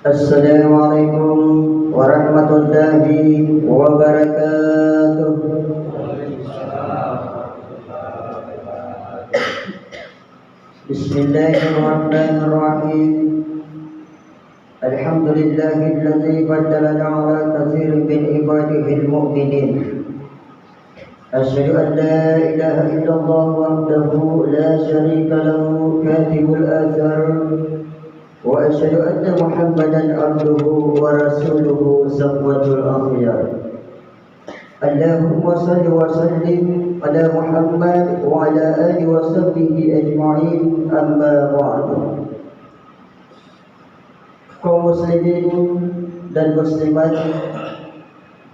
Assalamualaikum warahmatullahi wabarakatuh. Bismillahirrahmanirrahim. Alhamdulillahilladzi faddalana ala katsirin min ibadihil mu'minin. Asyhadu an la ilaha illallah wahdahu la syarika lahu katibul azhar. وأشهد أن محمدا عبده ورسوله صفوة الأخيار. اللهم صل وسلم على محمد وعلى آله وصحبه أجمعين. أما بعد. Kaum muslimin dan muslimat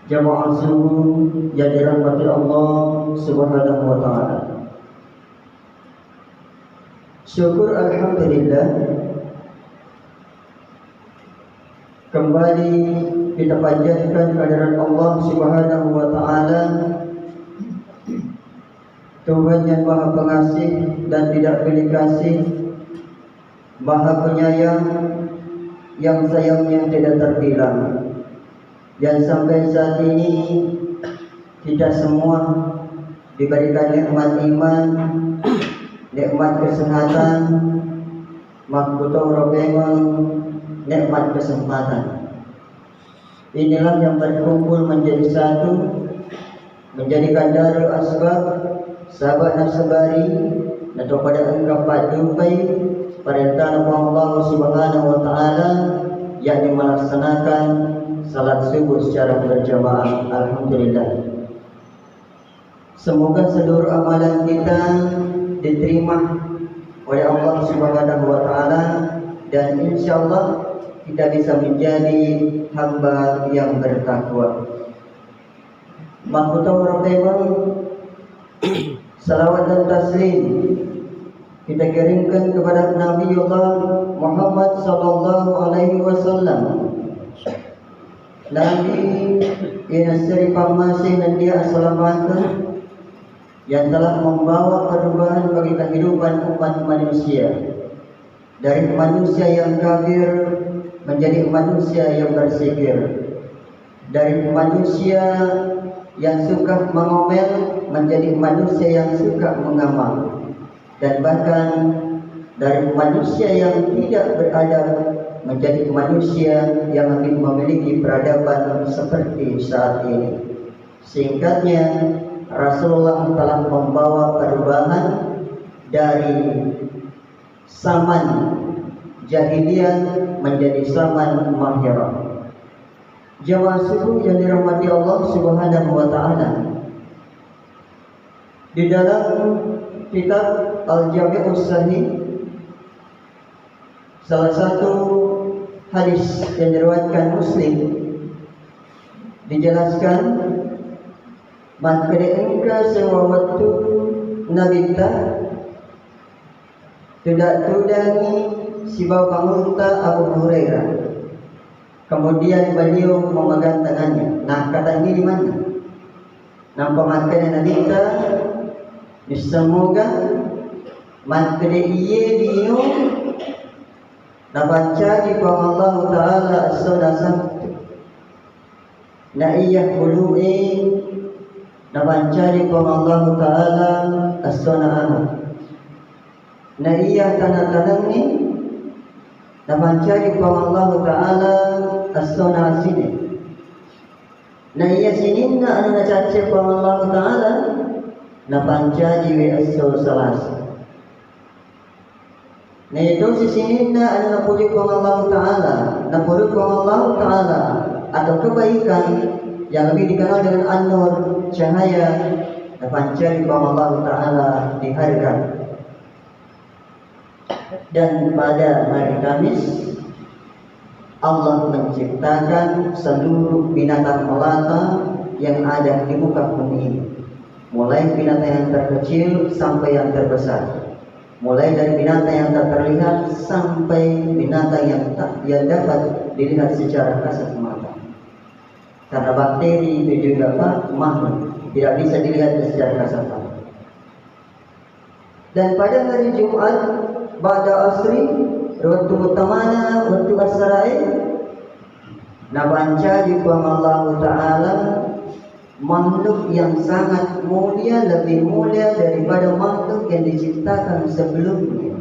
jamaah subuh yang dirahmati Allah Subhanahu wa taala. Syukur alhamdulillah, kembali kita panjatkan kehadiran Allah Subhanahu wa taala, Tuhan yang Maha Pengasih dan tidak pilih kasih, Maha Penyayang yang sayangnya tidak terbilang, yang sampai saat ini kita semua diberikan nikmat iman, nikmat kesehatan, makbutuh robengon, nikmat kesempatan. Inilah yang berkumpul menjadi satu, menjadikan darul asbab, sahabat nasabari, atau pada engkau padubai perintah Allah Subhanahu wa taala, yakni melaksanakan salat subuh secara berjamaah. Alhamdulillah. Semoga seluruh amalan kita diterima oleh Allah Subhanahu wa taala, dan insyaallah kita bisa menjadi hamba yang bertakwa. Mahmudun Rabbana, salawat dan taslim kita kirimkan kepada Nabi Allah Muhammad sallallahu alaihi wasallam, Nabi yang seri pamasih dan dia assalamualaikum, yang telah membawa perubahan bagi kehidupan umat manusia, dari manusia yang kafir menjadi manusia yang berzikir, dari manusia yang suka mengomel menjadi manusia yang suka mengamal, dan bahkan dari manusia yang tidak beradab menjadi manusia yang lebih memiliki peradaban seperti saat ini. Singkatnya, Rasulullah telah membawa perubahan dari zaman jahiliyah menjadi zaman mahirah. Jamaah subuh yang dirahmati Allah Subhanahu wa taala, di dalam kitab Al-Jami'us Sahih, salah satu hadis yang diriwayatkan Muslim, dijelaskan man kada engka sewawatu nabita tidak tudangi si bapak muta Abu Hurairah. Kemudian beliau memegang tangannya. Nah, kata ini di mana? Nampak makannya Nabi kita, semoga makan iye diu nabaca di Allah Taala as-sunasah na iya bulu'i nabaca di Allah Taala as-sunah na iya tanah-tanah ni nabaca di Allah Taala as-sunah sini na iya sinin na ano na cace Allah Taala na pancaji we as-sul salas. Nah itu sisinin na ano na puji ko Allah Taala, na puji ko Allah Taala atau kebaikan yang lebih dikenal dengan an-nur, cahaya, na pancaji ko Allah Taala dihargai. Dan pada hari Kamis Allah menciptakan seluruh binatang melata yang ada di muka bumi ini, mulai binatang yang terkecil sampai yang terbesar, mulai dari binatang yang tak terlihat sampai binatang yang dapat dilihat secara kasat mata. Karena bakteri itu juga makhluk tidak bisa dilihat secara kasat mata. Dan pada hari Jumat pada asri waktu utamana waktu asrai Nabanca juga Allah Ta'ala makhluk yang sangat mulia, lebih mulia daripada makhluk yang diciptakan sebelumnya.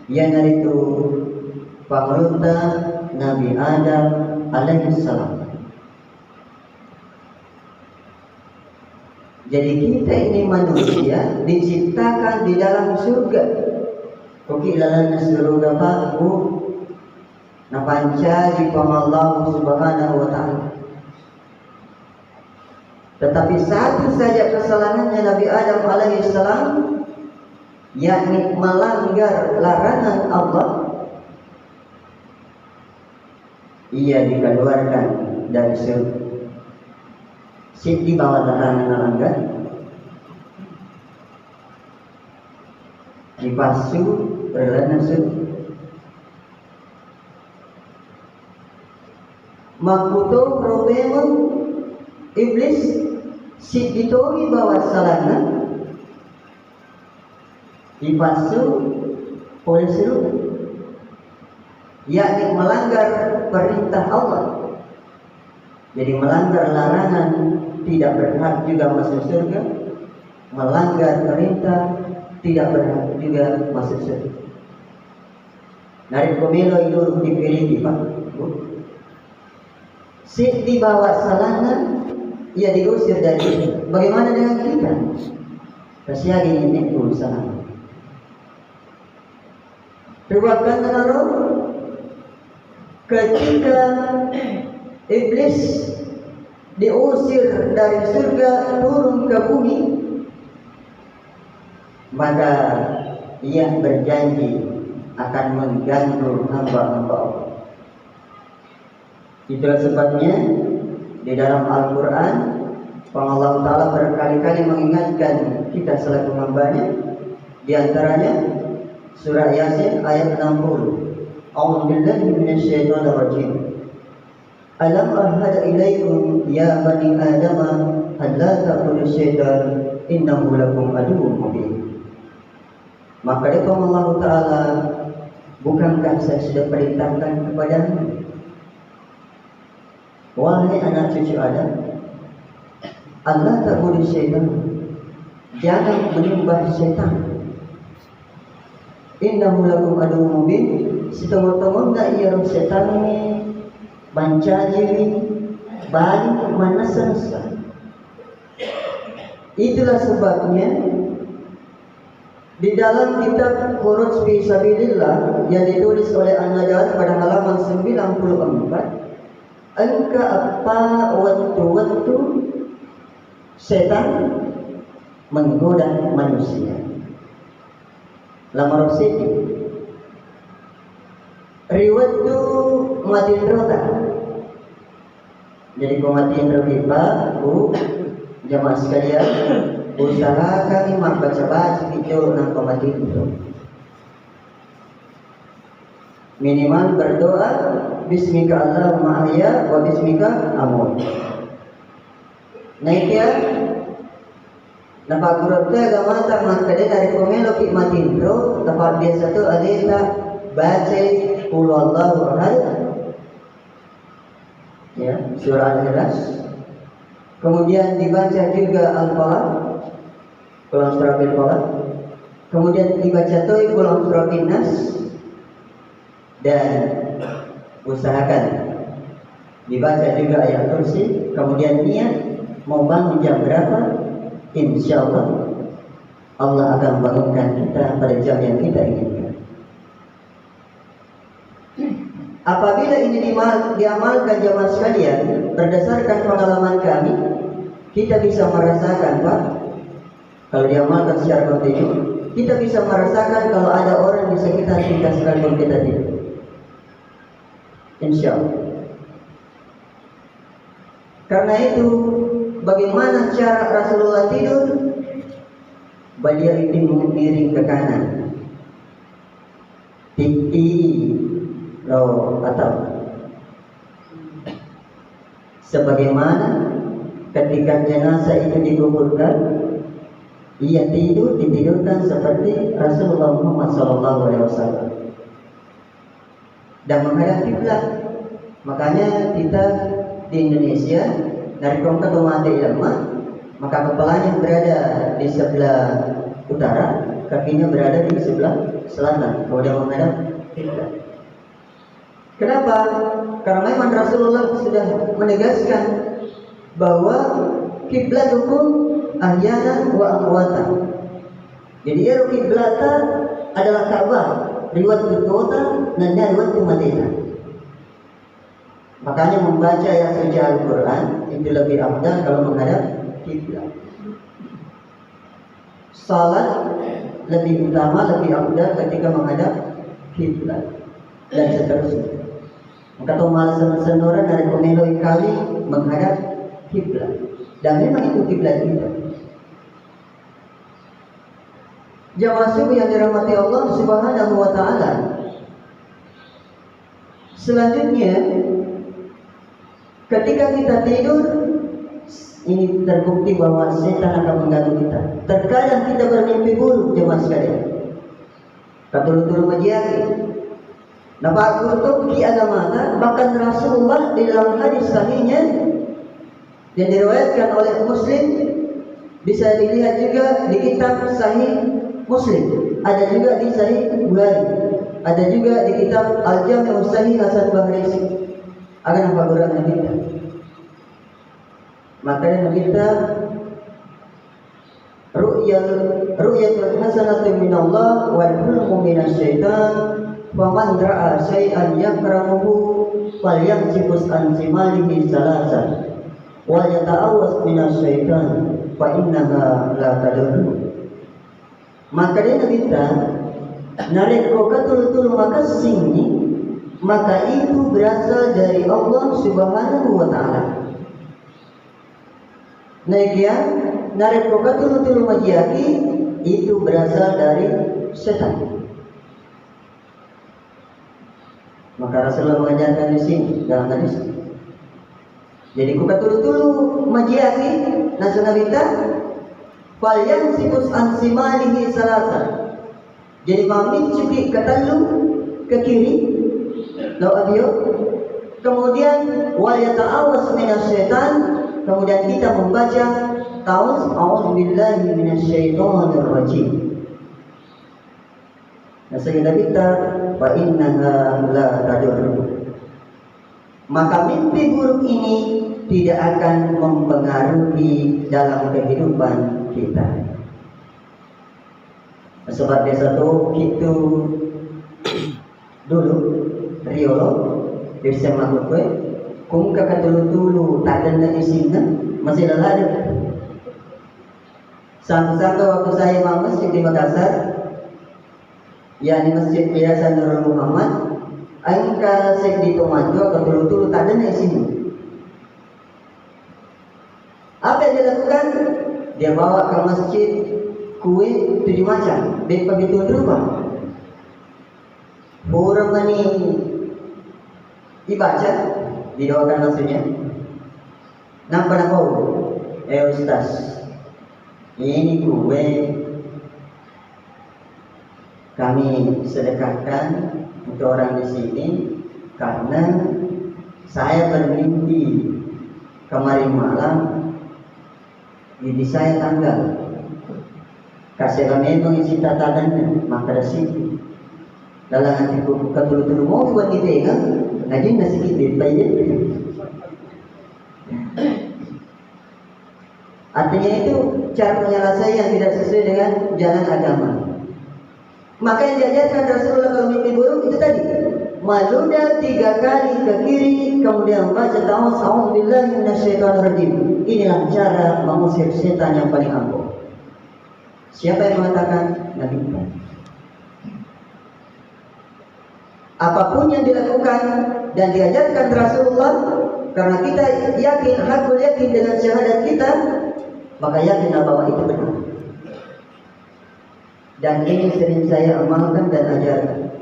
Yang itu panutan Nabi Adam alaihissalam. Jadi kita ini manusia diciptakan di dalam surga. Koki lalana surga Pak Bu. Napanca di Allah Subhanahu wa Ta'ala. Tetapi satu saja kesalahannya Nabi Adam alaihissalam, yakni melanggar larangan Allah. Ia dikeluarkan dari surga. Di bawah larangan melanggar, dipassu larangan surga. Makuto problema iblis si ditori bawah salahnya dipassu oleh surga, yakni melanggar perintah Allah. Jadi melanggar larangan tidak berhak juga masuk surga, melanggar perintah tidak berhak juga masuk surga. Narik pemilu itu dipilih di Pak. Si dibawa salahnya, ia diusir dari itu. Bagaimana dengan kita? Kasihan ini urusan. Riwayatkan Nabi ketika iblis diusir dari surga turun ke bumi, maka ia berjanji akan mengganggu hamba-hamba Allah. Itulah sebabnya di dalam Al-Quran Allah Ta'ala berkali-kali mengingatkan kita selaku hambanya. Di antaranya surah Yasin ayat 60. A'udzubillahi minasyaitonir rajim. Alam ahad ilaikum ya bani Adam an la ta'budu syaitan innahu lakum aduwwun mubin. Maka dia Allah Ta'ala, bukankah saya sudah perintahkan kepadamu, wahai anak cucu Adam, Allah ta'budu syaitan, jangan menyembah syaitan. Innahu lakum aduwwun mubin, setengah-tengah nak ia syaitan ini mencari balik manasa. Itulah sebabnya di dalam kitab Khuruj fi Sabilillah yang ditulis oleh An-Najat pada halaman 94, angka apa waktu-waktu setan menggoda manusia. Lamar sini riwayat tu matin rota. Jadi pematin rohiba bu jamaah sekalian, usaha kami membaca itu nang pematin itu. Minimal berdoa bismika Allahumma ahya wa bismika amut. Naiknya napagurap ta gamata makade dari komelo ki matindro tempat biasa tu ada baca qul Allahu ahad, ya, surah Al-Ikhlas. Kemudian dibaca juga Al-Falaq, Qul surah Al-Falaq. Kemudian dibaca Qul surah An-Nas. Dan usahakan dibaca juga ayat kursi. Kemudian niat mau bangun jam berapa, insya Allah Allah akan bangunkan kita pada jam yang kita inginkan. Apabila ini diamalkan jamaah sekalian, berdasarkan pengalaman kami, kita bisa merasakan, Pak, kalau diamalkan secara kontinu, kita bisa merasakan kalau ada orang di sekitar kita sekalipun kita tidur. Insya Allah. Karena itu, bagaimana cara Rasulullah tidur? Beliau itu miring ke kanan, titi lo atau sebagaimana ketika jenazah itu dikuburkan, ia ditidurkan seperti Rasulullah Muhammad SAW dan menghadap kiblat. Makanya kita di Indonesia dari kongkat umat ilmu, maka kepalanya berada di sebelah utara, kakinya berada di sebelah selatan, kemudian menghadap kiblat. Kenapa? Karena memang Rasulullah sudah menegaskan bahwa kiblat hukum ahyanan wa amwatan. Jadi kiblata adalah Ka'bah, riwayat Kota dan riwayat Madinah. Makanya membaca ayat suci Al-Quran itu lebih afdal kalau menghadap kiblat. Salat lebih utama, lebih afdal ketika menghadap kiblat dan seterusnya. Maka malas senora dari komenoi kali menghadap kiblat. Dan memang itu kiblat kita. Jamaah subuh yang dirahmati Allah Subhanahu wa taala. Selanjutnya, ketika kita tidur, ini terbukti bahwa setan akan mengganggu kita. Terkadang kita bermimpi buruk, jemaah sekalian. Katul-tul majiyaki. Napa kutub ki agamata, bahkan Rasulullah di dalam hadis sahihnya yang diriwayatkan oleh Muslim, bisa dilihat juga di kitab Sahih Muslim, ada juga di Sahih Bukhari, ada juga di kitab Al-Jami' Sahih Hasan Bahrisi. Akan apa gurana kita? Makanya kita ru'yatul hasanatu minallah wal hulmu minasyaitan. Faman ra'a syai'an yakramuhu falyamsikus an simalihi salasan wa yata'awwas minasyaitan fa innaha la tadurru. Maka dia kita narik kokatul maka sini, maka itu berasal dari Allah Subhanahu wa taala. Naiknya narik kokatul majiyaki itu berasal dari setan. Maka Rasulullah mengajarkan di sini dalam hadis. Jadi kukatul majiyaki nasunabita fal yamsikus an simalihi salasa. Jadi mamin cuki katalu ke kiri law abio, kemudian wal yata'awas minasyaitan, kemudian kita membaca ta'awuz a'udzubillahi minasyaitonir rajim. Nah, sehingga kita wa innaha la tadur. Maka mimpi buruk ini tidak akan mempengaruhi dalam kehidupan kita. Sebab biasa tuh gitu dulu riolo bisa melakukan kung kakatulu tak ada isinya masih ada. Sampai waktu saya mau masjid di Makassar, ya di Masjid Biasa Nurul Muhammad, angka sek di Tomajo ketul-tul tak ada isinya. Apa yang dia lakukan? Dia bawa ke masjid kue 7 macam, baik begitu rupa. Orang ini dibaca, didoakan maksudnya. Nampak kau, Ustaz, ini kue kami sedekahkan untuk orang di sini karena saya bermimpi kemarin malam jadi saya tanggal kasih kami mengisi tatanan maka situ dalam hati buka tulu-tulu mau buat kita kan ngaji nasi kita bayar. Artinya itu cara penyelesaian yang tidak sesuai dengan jalan agama. Maka yang diajarkan Rasulullah kalau mimpi buruk itu tadi maluda 3 kali ke kiri, kemudian baca ta'awuz a'udzubillahi minasyaitonir rajim. Inilah cara mengusir setan yang paling ampuh. Siapa yang mengatakan? Nabi Muhammad. Apapun yang dilakukan dan diajarkan Rasulullah, karena kita yakin, hakul yakin dengan syahadat kita, maka yakinlah bahwa itu benar. Dan ini sering saya amalkan dan ajarkan.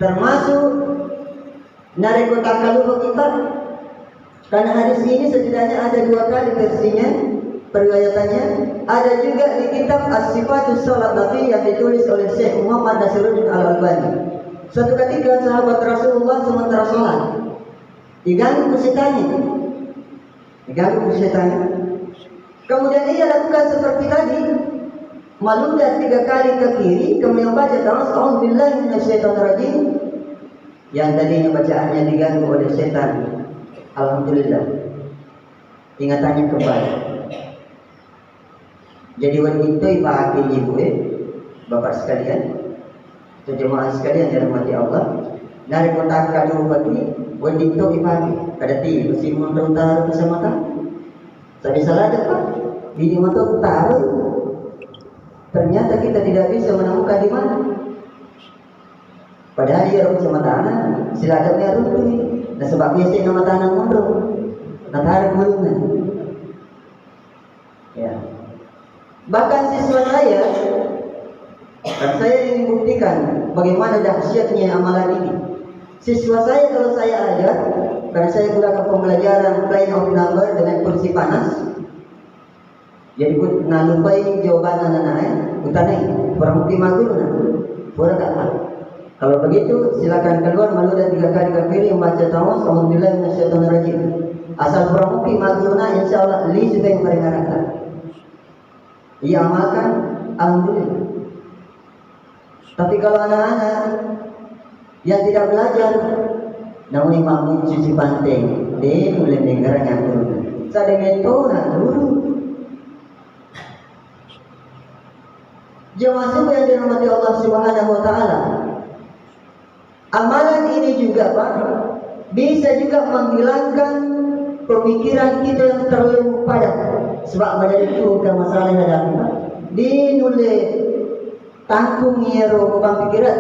Termasuk narik kotak kaluh kita, karena hadis ini setidaknya ada 2 kali versinya, periwayatannya. Ada juga di kitab As-Sifatus Shalat Nabi yang ditulis oleh Syekh Muhammad Nasiruddin Al-Albani. Suatu ketika sahabat Rasulullah sementara sholat diganggu setannya. Kemudian ia lakukan seperti tadi, meludah 3 kali ke kiri, kemudian baca terus A'udzubillahi minasyaitonirrajim. Yang tadinya bacaannya diganggu oleh setan, alhamdulillah ingatannya kembali. Jadi waktu itu ibarat ibu bapak sekalian, jemaah sekalian yang dirahmati Allah, dari kota kadu bagi waktu itu ibarat ada ti mesti mentar bersama kan. Tadi salah ada pak, di mata utara. Ternyata kita tidak bisa menemukan di mana. Padahal dia bersama tanah, sila adabnya runtuh. Dan sebab biasa nama tanah mundur, nanti gulungan. Ya. Bahkan siswa saya, dan saya ingin buktikan bagaimana dahsyatnya amalan ini. Siswa saya kalau saya ajar, karena saya gunakan pembelajaran plane of number dengan kursi panas. Jadi pun nalupai jawaban anak-anak, utanai, kurang mungkin magur, kurang tak tahu. Kalau begitu silakan keluar malu dan 3 kali ke kiri membaca tawas Alhamdulillah minasyaitonirrajim. Asal kurang mungkin magurna insyaallah li juga yang meringankan. Ia amalkan alhamdulillah. Tapi kalau anak-anak yang tidak belajar namun imam cuci panting, dia mulai dengar yang turun. Sadar itu nak turun. Jemaah yang dirahmati Allah Subhanahu wa taala. Amalan ini juga Pak bisa juga menghilangkan pemikiran kita yang terlalu padat. Sebab pada itu ke masalah yang ada Pak. Dinule tanggung ngero beban pikiran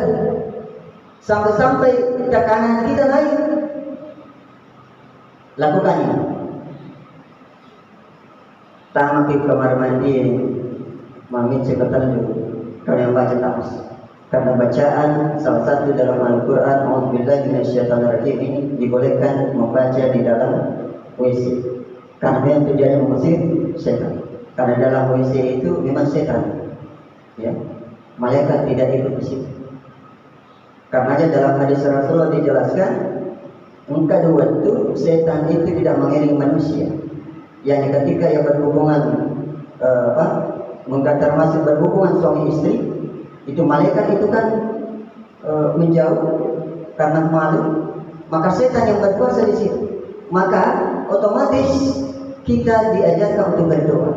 sampai tekanan kita naik. Lakukan ini. Tamak ke kamar mandi, mami cekatan dulu. Kalau yang baca tamas. Karena bacaan salah satu dalam Al-Quran A'udzubillahi minasyaitonirrajim ini dibolehkan membaca di dalam WC. Karena yang tujuannya mengusir setan. Karena dalam WC itu memang setan. Ya, malaikat tidak ikut di situ. Karena dalam hadis Rasulullah dijelaskan, engkau waktu setan itu tidak mengiring manusia. Yang ketika ia berhubungan termasuk berhubungan suami istri, itu malaikat itu kan menjauh karena malu, maka setan yang berkuasa di situ. Maka otomatis kita diajarkan untuk berdoa.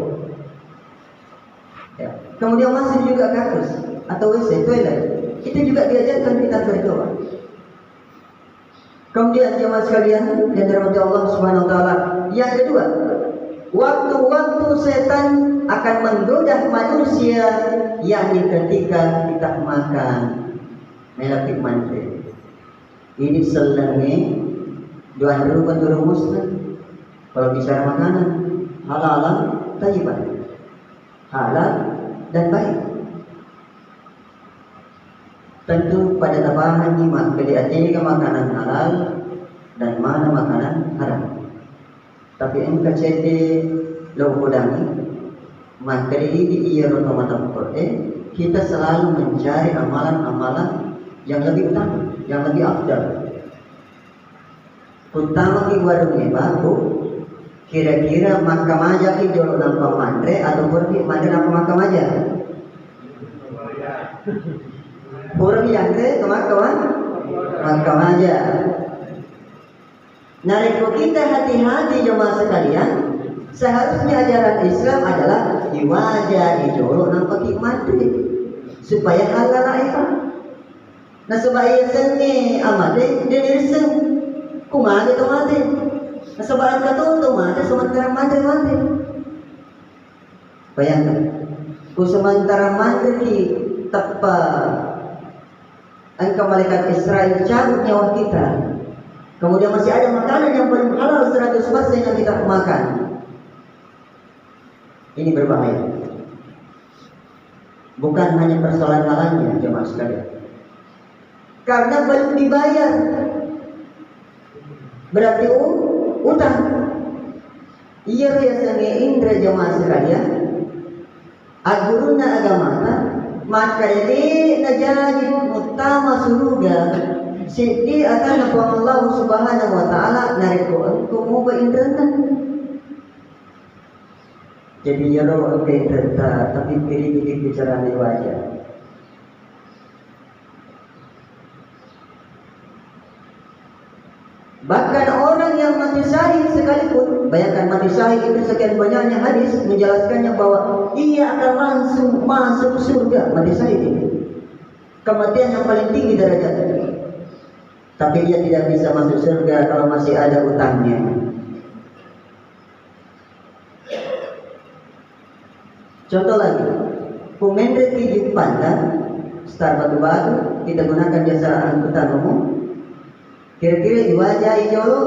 Ya. Kemudian masih juga kakus atau WC toilet, kita juga diajarkan kita berdoa. Kemudian jemaah sekalian yang dirahmati Allah Subhanahu wa taala, yang kedua, waktu-waktu setan akan menggoda manusia, yakni ketika kita makan melapik mantri. Ini selenge doa berubah muslim. Kalau bicara makanan halal, thayyiban, halal dan baik. Tentu pada tambahan lima ke makanan halal dan mana makanan haram. Tapi engkau cete lo kudangi maka ini ia rotomata kita selalu mencari amalan-amalan yang lebih utama, yang lebih afdal. Utama ki warungnya baku, kira-kira makam aja ki jolo nampak mandre atau pergi mandre nampak makam aja. Orang yang ke makam aja. Nariko kita hati-hati jemaah sekalian. Seharusnya ajaran Islam adalah diwajah ijolo nampak mandre supaya halal aja. Nah supaya seni amade dia sen kumade to made. Nah sebaran kato to made sementara made. Bayangkan, ku sementara made ki tepa engkau malaikat Israel cabut nyawa kita. Kemudian masih ada makanan yang paling halal 100% yang kita makan. Ini berbahaya. Bukan hanya persoalan halalnya jemaah sekalian. Karena belum dibayar. Berarti utang. Iya biasanya indra jemaah sekalian. Aguruna agama maka ini jadi utama surga sidi akan Allah Subhanahu wa taala nariko engkau mau internet. Jadi ya roh internet tapi pilih bicara di wajah. Bahkan orang yang mati syahid sekalipun, bayangkan mati syahid itu sekian banyaknya hadis menjelaskannya bahwa ia akan langsung masuk surga. Mati syahid ini kematian yang paling tinggi derajatnya. Tapi ia tidak bisa masuk surga kalau masih ada utangnya. Contoh lagi, pemendek di Pandan, Star Batu Batu, kita gunakan jasa angkutan umum. Kira-kira di wajah ijolo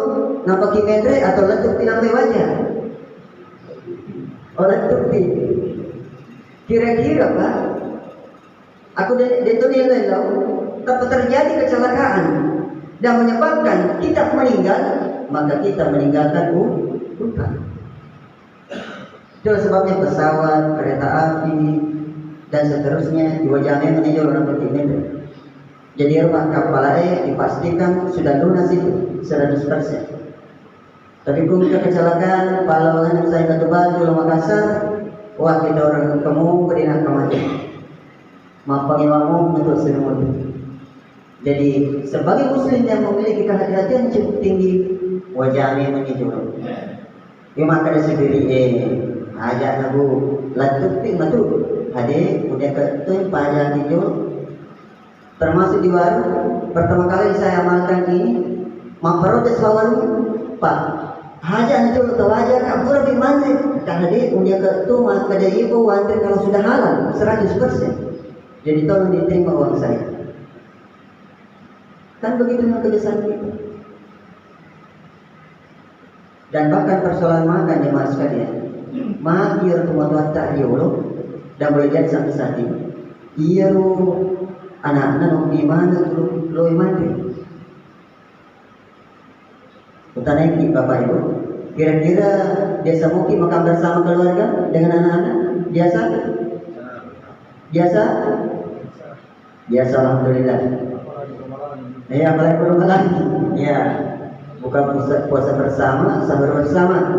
nampak kimendre atau letuk tidak wajah? Oh letuk ti. Kira-kira Pak, aku itu nilai lo, tapi terjadi kecelakaan dan menyebabkan kita meninggal, maka kita meninggalkan utang. Itulah sebabnya pesawat, kereta api dan seterusnya di wajahnya menijol orang kimendre. Jadi rumah kapal dipastikan sudah lunas itu 100%. Tapi kalau kita kecelakaan, pahlawan saya Batu Batu, Makassar, wah kita orang kamu berinak kematian. Mapangiwamu untuk semua. Jadi sebagai muslim yang memiliki kehati-hatian cukup tinggi, wajahnya menjulur. Ia maka sendiri ajak nabu latuk ting matu. Hade udah ketun pajak hijau. Termasuk di warung, pertama kali saya amalkan ini, memprotes warung, Pak, hajat itu atau hajat aku lebih mandiri, karena dia punya ketua pada ibu wanter kalau sudah halal 100%. Jadi tolong diterima uang saya. Kan begitu dengan kebiasaan kita. Dan bahkan persoalan makan jemaah sekalian, makir tuan-tuan tak diulung dan boleh jadi sampai saat ini. Iya anak-anak mau gimana tuh lo mandi? Utanya ini bapak ibu, kira-kira biasa mungkin makan bersama keluarga dengan anak-anak biasa? Biasa alhamdulillah. Ya apalagi Ramadan, ya buka puasa bersama, sahur bersama.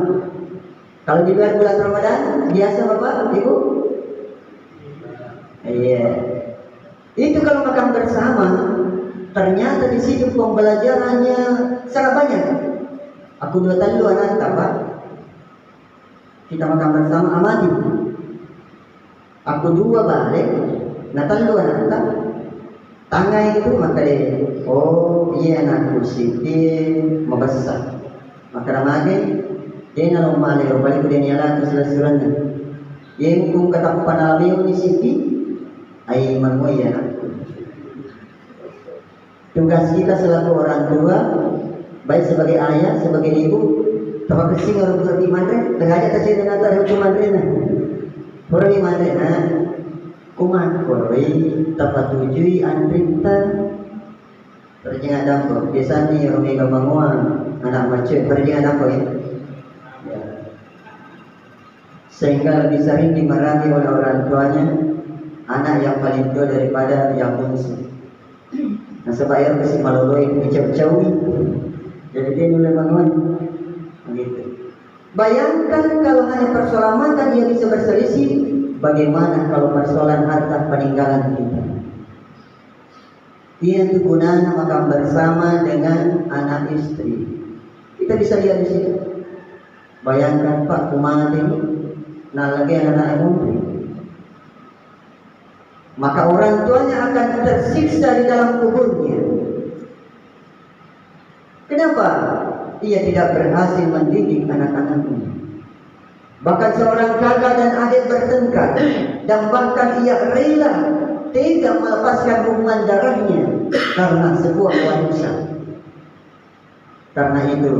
Kalau di luar bulan Ramadan biasa bapak ibu? Iya. Itu kalau makan bersama, ternyata di situ pembelajarannya sangat banyak. Aku 2 tahun anak Pak. Kita makan bersama amati. Aku 2 balik, Natal 2 anak. Tangai itu maka dia, oh iya anakku Siti membesar. Maka namanya dia nalong malay, balik dia nyala ke selasurannya. Yang kung kata panalabiyo ni Siti, ay manuya. Tugas kita selaku orang tua, baik sebagai ayah, sebagai ibu, tapak kesing orang tua di mandre, dengaja tak cerita nata hukum mandre na, orang di mandre na, kuman koroi, tapak tujui andrita, perjingan dampo, biasanya orang yang banguan, anak macet, perjingan dampo ya. Sehingga lebih sering dimarahi oleh orang tuanya, anak yang paling tua daripada yang bungsu. Nah sebaya mesti maloloi kecau-caui. Jadi dia mulai bangun begitu. Bayangkan kalau hanya persoalan makan dia bisa berselisih, bagaimana kalau persoalan harta peninggalan kita? Dia itu gunanya makan bersama dengan anak istri. Kita bisa lihat di situ. Bayangkan Pak Kumade, nah lagi anak muda. Maka orang tuanya akan tersiksa di dalam kuburnya. Kenapa? Ia tidak berhasil mendidik anak-anaknya. Bahkan seorang kakak dan adik bertengkar, dan bahkan ia rela tega melepaskan hubungan darahnya karena sebuah warisan. Karena itu,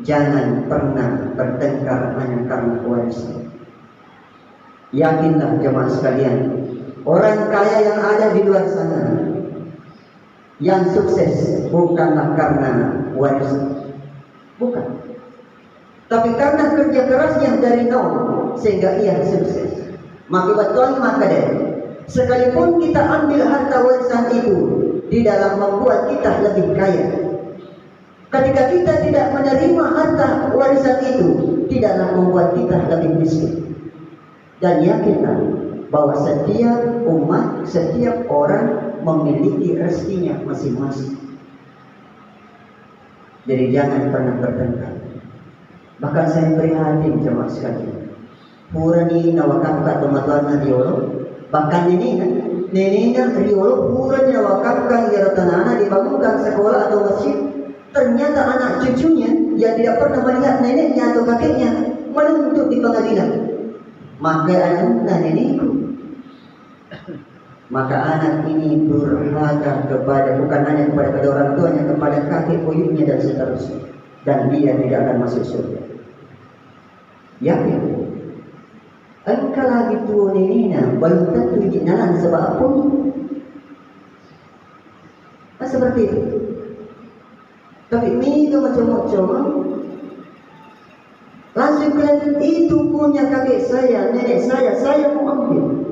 jangan pernah bertengkar hanya karena warisan. Yakinlah jemaah sekalian, orang kaya yang ada di luar sana yang sukses bukanlah karena warisan, bukan, tapi karena kerja kerasnya dari nol sehingga ia sukses. Maka betul maka deh Sekalipun kita ambil harta warisan itu di dalam membuat kita lebih kaya, ketika kita tidak menerima harta warisan itu, tidaklah membuat kita lebih miskin. Dan yakinlah bahwa setiap umat, setiap orang memiliki rezekinya masing-masing. Jadi jangan pernah bertengkar. Bahkan saya prihatin jemaah sekalian. Purani nawakam ka tumatwan riolo. Bahkan ini kan, neneknya riolo purani nawakam ka tanana dibangunkan sekolah atau masjid. Ternyata anak cucunya yang tidak pernah melihat neneknya atau kakeknya menuntut di pengadilan. Maka anak nenekku. Maka anak ini durhaka kepada, bukan hanya kepada kedua orang tuanya, kepada kakek buyutnya dan seterusnya, dan dia tidak akan masuk surga. Yakin? Engkau lagi tua neneknya belum tentu dinalan sebab apa? Seperti itu. Tapi itu macam-macam. Langsung kelihatan itu punya kakek saya, nenek saya mau ambil.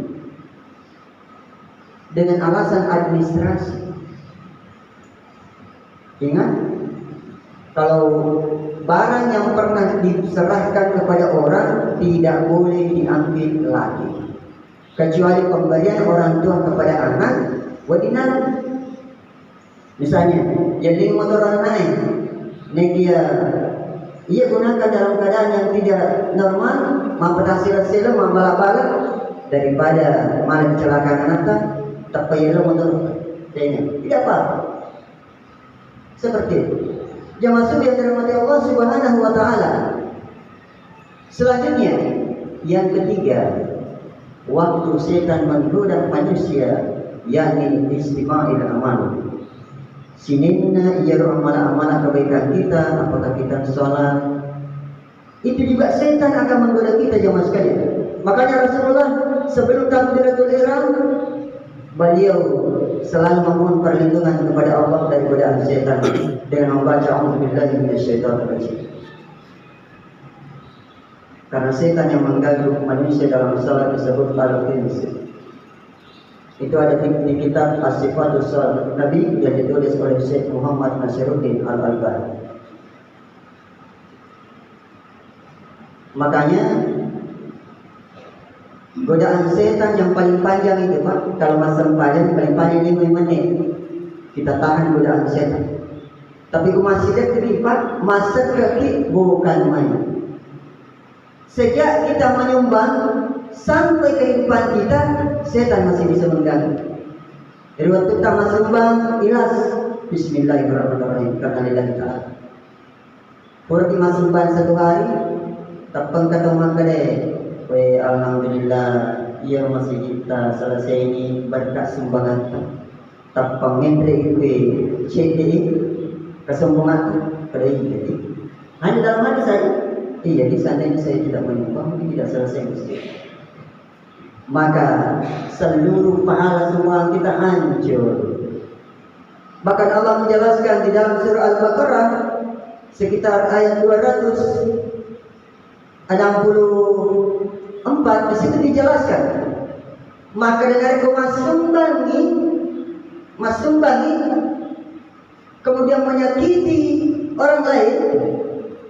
Dengan alasan administrasi. Ingat, kalau barang yang pernah diserahkan kepada orang tidak boleh diambil lagi, kecuali pemberian orang tua kepada anak. Wadinan, misalnya, jadi motor naik, dia gunakan dalam keadaan yang tidak normal, memperhasil-hasil, membalak-balak, daripada malah kecelakaan anak. Tapi ia motor tidak apa. Seperti itu. Jemaah yang dirahmati Allah Subhanahu wa taala. Selanjutnya, yang ketiga, waktu setan menggoda manusia, yakni istima'il amal. Sininna amal kebaikan kita, apakah kita sholat, itu juga setan akan menggoda kita jemaah sekalian. Makanya Rasulullah sebelum takbiratul ihram, beliau selalu memohon perlindungan kepada Allah dari godaan setan dengan membaca A'udzubillahi minasyaitonir rajim. Karena setan yang mengganggu manusia dalam salat disebut al-khins. Itu ada di kitab As-Sifatus Shalah Nabi yang ditulis oleh Syekh Muhammad Nasiruddin Al-Albani. Makanya godaan setan yang paling panjang itu Pak, kalau masa panjang paling panjang 5 menit kita tahan godaan setan. Tapi masih dekat Pak, masa kaki bukan main. Sejak kita menyumbang sampai kehidupan kita, setan masih bisa mengganggu. Dari waktu kita menyumbang, ikhlas Bismillahirrahmanirrahim karena lillahi ta'ala. Kurang masumbang 1 hari, tapang katong kade. Alhamdulillah, ia masih kita selesai ini berkat sumbangan. Tapang menteri gue cek ini kesombongan pada ini. Hanya dalam hati saya, iya di sana ini saya tidak menyumbang, ini tidak selesai mesti. Maka seluruh pahala semua kita hancur. Bahkan Allah menjelaskan di dalam surah Al-Baqarah sekitar ayat 264 di situ dijelaskan. Maka dengan kau masumbangi kemudian menyakiti orang lain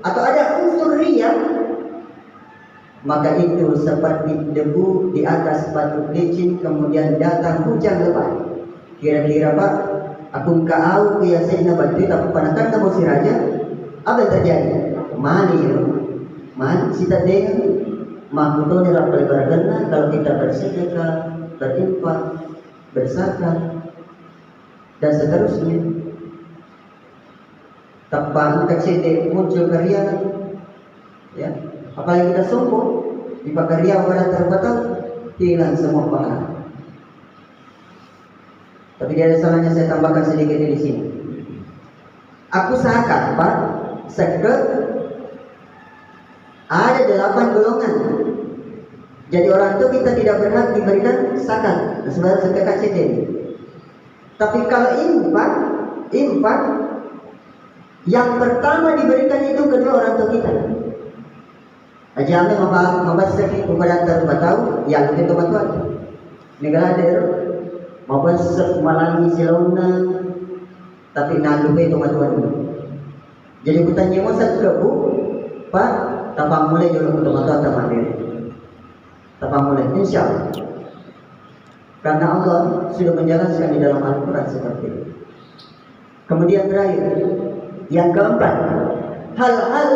atau ada unsur riya, maka itu seperti debu di atas batu licin kemudian datang hujan lebat. Kira-kira Pak, aku kau biasanya batu tapi panakan kamu si raja, apa yang terjadi? Mani sita dengan makuto ni rapal beragana kalau kita bersedekah, berinfak, berzakat dan seterusnya. Tapang kecil muncul karya, ya. Apalagi kita sombong, di karya pada terbatas, hilang semua pahala. Tapi di ada salahnya saya tambahkan sedikit di sini. Aku seakan Pak, seket ada 8 golongan. Jadi orang itu kita tidak berhak diberikan zakat, sebenarnya zakat sedih. Tapi kalau infak, yang pertama diberikan itu kedua orang tua kita. Aja ame mabasa kepada terbatau yang itu teman-teman. Negader mabasag malangi silauna tapi nalupe itu matuan. Jadi kutanya mo sa kabu Pak tapang mulai jolo kutu-kutu tamandir. Tapang mulai insyaallah. Karena Allah sudah menjelaskan di dalam Al-Quran seperti itu. Kemudian terakhir, yang keempat, hal-hal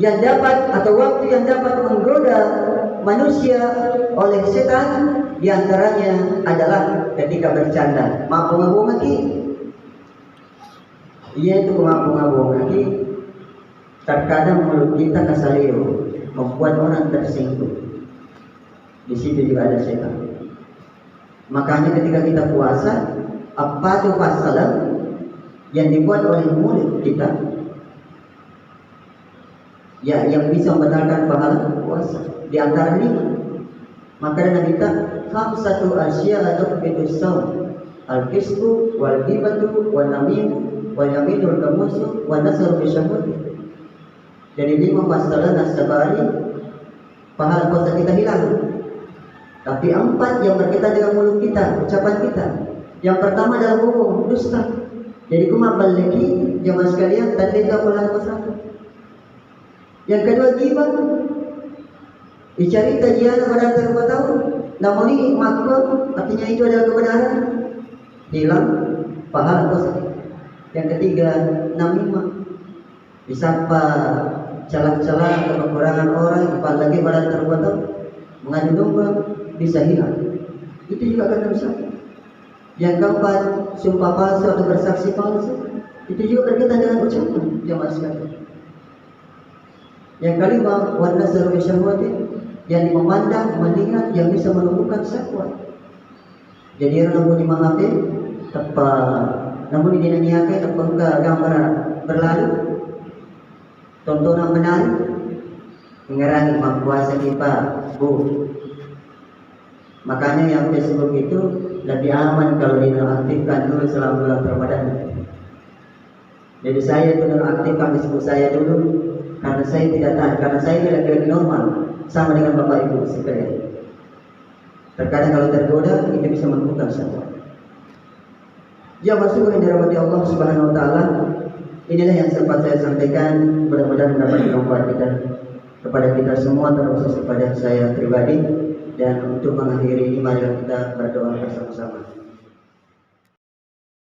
yang dapat atau waktu yang dapat menggoda manusia oleh setan, diantaranya adalah ketika bercanda. Mabung-mabung lagi, ia itu mabung-mabung lagi. Terkadang mulut kita kasaleo, membuat orang tersinggung. Di situ juga ada setan. Makanya ketika kita puasa, apa itu pasalan yang dibuat oleh mulut kita, ya yang bisa membatalkan pahala puasa. Di antara 5, maka Nabi kita khamsatu asya atau fitus saum, al-kisbu wal ghibatu wal namimu wal yaminul kamusu wal nasaru bisyahud. Jadi 5 pasalan asabari pahala puasa kita hilang. Tapi 4 yang berkaitan dengan mulut kita, ucapan kita. Yang pertama adalah bohong, dusta. Jadi kumabal lagi jamaah sekalian, tadi ka pahala puasa. Yang kedua ghibah. Dicari tajian pada terbuat tahu. Namun ini makhluk, artinya itu adalah kebenaran. Hilang pahala puasa. Yang ketiga namimah. Disapa celah-celah atau kekurangan orang, apalagi pada terbuat tahu. Mengadu domba bisa hilang. Itu juga akan bisa. Yang keempat, sumpah palsu atau bersaksi palsu. Itu juga berkaitan dengan ucapan jamaah sekalian. Yang kelima, warna seru syahwati, yang memandang, melihat, yang bisa menumbuhkan syahwat. Jadi namun di mengape, tepat, namun di dinamiakai tepat ke gambar berlalu, tontonan menarik, mengerangi puasa kita, bu. Makanya yang Facebook itu lebih aman kalau dinonaktifkan dulu selama bulan Ramadan. Jadi saya itu nonaktifkan Facebook saya dulu karena saya tidak tahan, karena saya tidak lagi normal sama dengan Bapak Ibu sekalian. Terkadang kalau tergoda itu bisa menumbuhkan syahwat. Ya masuk yang dirahmati Allah Subhanahu Wa Taala. Inilah yang sempat saya sampaikan. Mudah-mudahan mendapat manfaat kepada kita semua, terkhusus kepada saya pribadi. Dan untuk mengakhiri ini, mari kita berdoa.